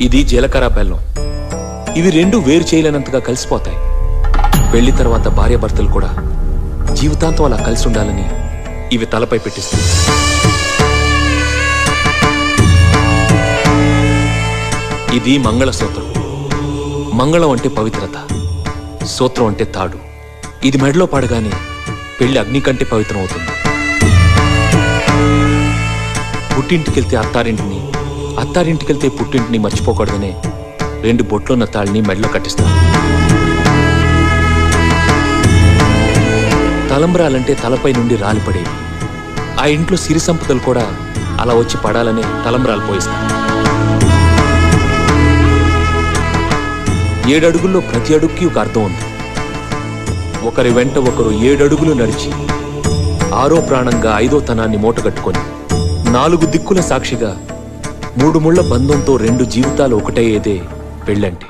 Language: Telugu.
ఇది జీలకర్ర బెల్లం. ఇవి రెండు వేరు చేయలేనంతగా కలిసిపోతాయి. పెళ్లి తర్వాత భార్యాభర్తలు కూడా జీవితాంతం అలా కలిసి ఉండాలని ఇవి తలపై పెట్టిస్తాయి. ఇది మంగళసూత్రం. మంగళం అంటే పవిత్రత, సూత్రం అంటే తాడు. ఇది మెడలో పడగానే పెళ్లి అగ్ని కంటే పవిత్రం అవుతుంది. పుట్టింటికెళ్తే అత్తారింటిని, అత్తారింటికెళ్తే పుట్టింటిని మర్చిపోకూడదనే 2 బొట్లున్న తాళ్ళని మెడలో కట్టిస్తారు. తలంబ్రాలంటే తలపై నుండి రాలిపడేవి. ఆ ఇంట్లో సిరి సంపదలు కూడా అలా వచ్చి పడాలనే తలంబ్రాలు పోయిస్తారు. 7 అడుగుల్లో ప్రతి అడుగుకి ఒక అర్థం ఉంది. ఒకరి వెంట ఒకరు 7 అడుగులు నడిచి 6వ ప్రాణంగా 5వ తనాన్ని మూటగట్టుకొని 4 దిక్కుల సాక్షిగా 3 ముళ్ల బంధంతో 2 జీవితాలు ఒకటయ్యేదే పెళ్ళంటే.